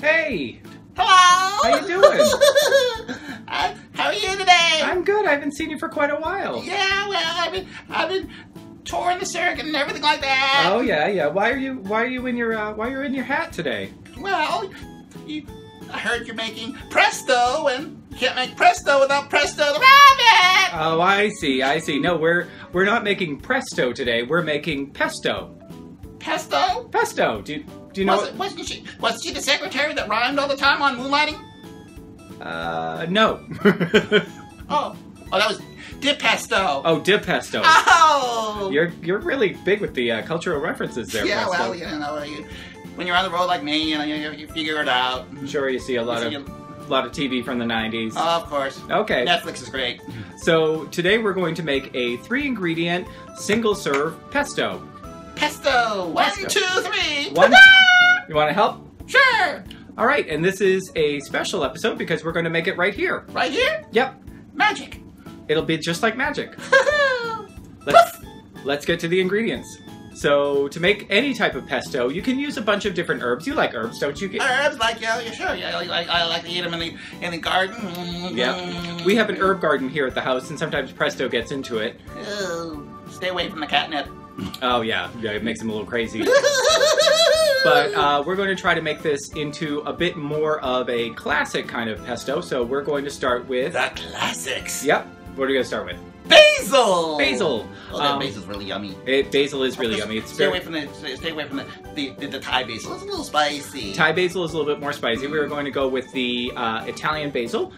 Hey! Hello! How you doing? How are you today? I'm good. I haven't seen you for quite a while. Yeah, well, I've been touring the circuit and everything like that. Oh yeah. Why are you in your hat today? Well, I heard you're making Presto, and you can't make Presto without Presto the rabbit. Oh, I see. No, we're not making Presto today. We're making Pesto. Pesto? Pesto. Do you know? Wasn't she the secretary that rhymed all the time on Moonlighting? No. Oh, that was Di Pesto. Oh, Di Pesto. Oh! You're really big with the cultural references there. Yeah, Presto. well, you know, when you're on the road like me, you figure it out. I'm sure you see a lot of TV from the 90s. Oh, of course. Okay. Netflix is great. So today we're going to make a 3-ingredient single-serve pesto. Pesto! 1, 2, 3! One. You want to help? Sure! All right, and this is a special episode because we're going to make it right here. Right here? Yep. Magic! It'll be just like magic. Let's get to the ingredients. So to make any type of pesto, you can use a bunch of different herbs. You like herbs, don't you? Herbs, sure. Yeah, I like to eat them in the garden. Yeah. We have an herb garden here at the house, and sometimes Presto gets into it. Ew. Stay away from the catnip. Oh, yeah, it makes him a little crazy. But we're going to try to make this into a bit more of a classic kind of pesto. So we're going to start with... The classics. Yep. What are we going to start with? Basil! Basil! Oh, that basil's really yummy. Basil is really yummy. Stay away from the Thai basil. It's a little spicy. Thai basil is a little bit more spicy. We are going to go with the Italian basil.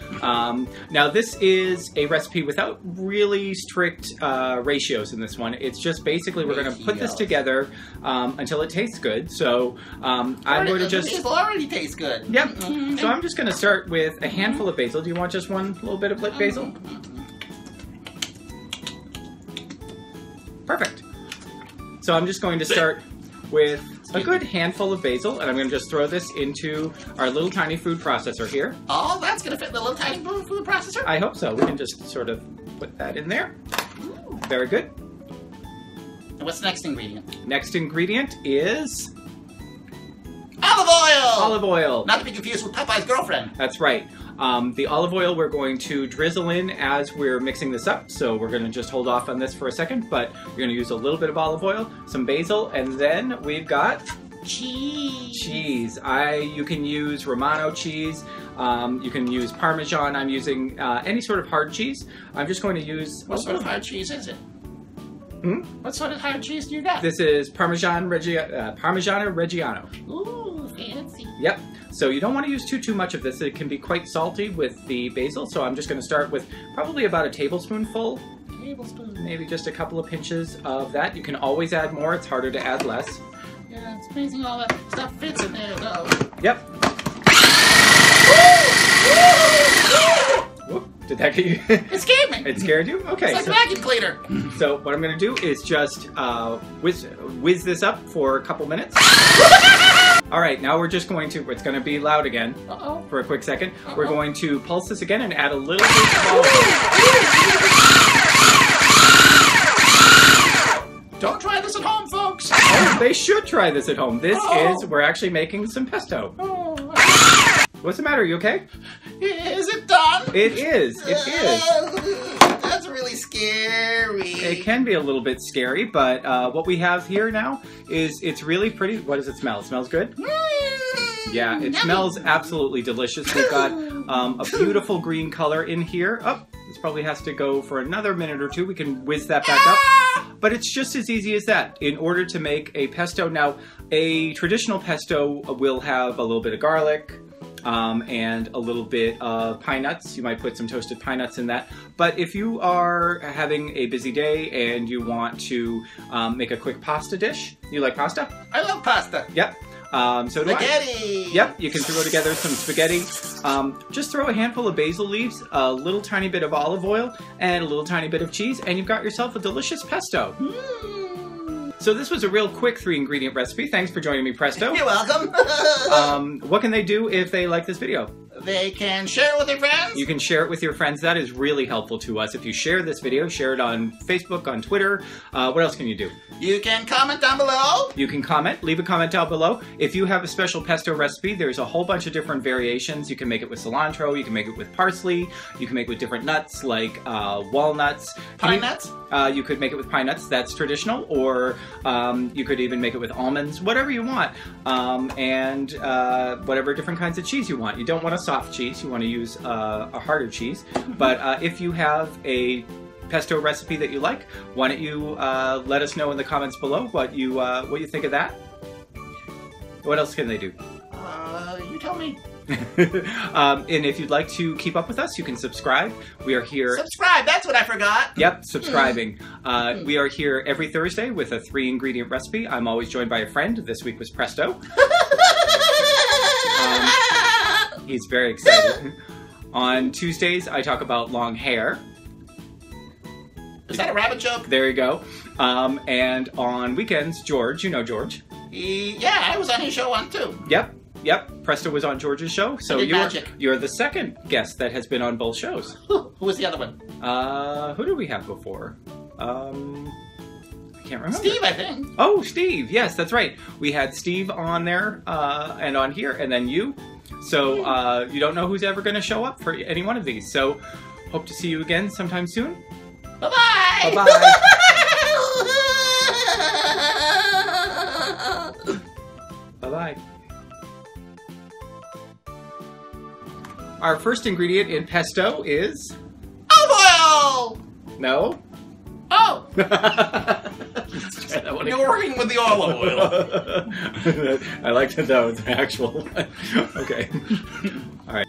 Now this is a recipe without really strict ratios in this one. It's just basically we're going to put this together until it tastes good. So I'm going to just... The basil already tastes good. Yep. So I'm just going to start with a handful of basil. Do you want just one little bit of basil? Perfect. So I'm just going to start with a good handful of basil, and I'm going to just throw this into our little tiny food processor here. Oh, that's going to fit in the little tiny food processor? I hope so. We can just sort of put that in there. Ooh. Very good. And what's the next ingredient? Next ingredient is... Olive oil! Olive oil. Not to be confused with Popeye's girlfriend. That's right. The olive oil we're going to drizzle in as we're mixing this up, so we're going to just hold off on this for a second, but you're going to use a little bit of olive oil, some basil, and then we've got... Cheese. Cheese. You can use Romano cheese, you can use Parmesan. I'm using any sort of hard cheese. I'm just going to use... What sort of hard cheese is it? What sort of hard cheese do you got? This is Parmesan Reggiano. Ooh, fancy. Yep. So you don't want to use too much of this. It can be quite salty with the basil. So I'm just going to start with probably about a tablespoonful. Maybe just a couple of pinches of that. You can always add more. It's harder to add less. Yeah, it's amazing all that stuff fits in there, though. Yep. Whoop, did that get you? It scared me. It scared you? Okay. It's like a vacuum cleaner. So what I'm going to do is just whiz this up for a couple minutes. All right, now we're just going to, it's going to be loud again for a quick second. We're going to pulse this again and add a little bit of olive oil. Don't try this at home, folks. Oh, they should try this at home. We're actually making some pesto. What's the matter? Are you okay? Is it done? It is. It is. That's really scary. It can be a little bit scary, but what we have here now is it's really pretty. What does it smell? It smells good? Yeah, it smells absolutely delicious. We've got a beautiful green color in here. Oh, this probably has to go for another minute or two. We can whiz that back up. But it's just as easy as that. In order to make a pesto, now a traditional pesto will have a little bit of garlic, and a little bit of pine nuts. You might put some toasted pine nuts in that. But if you are having a busy day and you want to make a quick pasta dish, you like pasta? I love pasta. Yep. So do I. Spaghetti! Yep, you can throw together some spaghetti. Just throw a handful of basil leaves, a little tiny bit of olive oil, and a little tiny bit of cheese, and you've got yourself a delicious pesto. So this was a real quick 3-ingredient recipe. Thanks for joining me, Presto. You're welcome. What can they do if they like this video? They can share it with their friends. You can share it with your friends. That is really helpful to us. If you share this video, share it on Facebook, on Twitter. What else can you do? You can comment down below. You can comment. Leave a comment down below. If you have a special pesto recipe, there's a whole bunch of different variations. You can make it with cilantro. You can make it with parsley. You can make it with different nuts like walnuts. Pine nuts? You could make it with pine nuts. That's traditional. Or you could even make it with almonds. Whatever you want. And whatever different kinds of cheese you want. You don't want a soft cheese. You want to use a harder cheese. But if you have a pesto recipe that you like, why don't you let us know in the comments below what you think of that. What else can they do? You tell me. And if you'd like to keep up with us, you can subscribe. We are here. Subscribe, that's what I forgot. Yep, subscribing. We are here every Thursday with a 3-ingredient recipe. I'm always joined by a friend. This week was Presto. He's very excited. On Tuesdays, I talk about long hair. Is that a rabbit joke? There you go. And on weekends, George, you know George. Yeah, I was on his show on too. Yep. Presto was on George's show. So you're the second guest that has been on both shows. Who was the other one? Who did we have before? I can't remember. Steve, I think. Oh, Steve. Yes, that's right. We had Steve on there and on here, and then you. So you don't know who's ever going to show up for any one of these. So hope to see you again sometime soon. Bye-bye. Bye-bye. Bye-bye. Our first ingredient in pesto is... olive oil! No? Oh! Let's try that one You're working with the olive oil. I like to know the actual one. Okay. All right.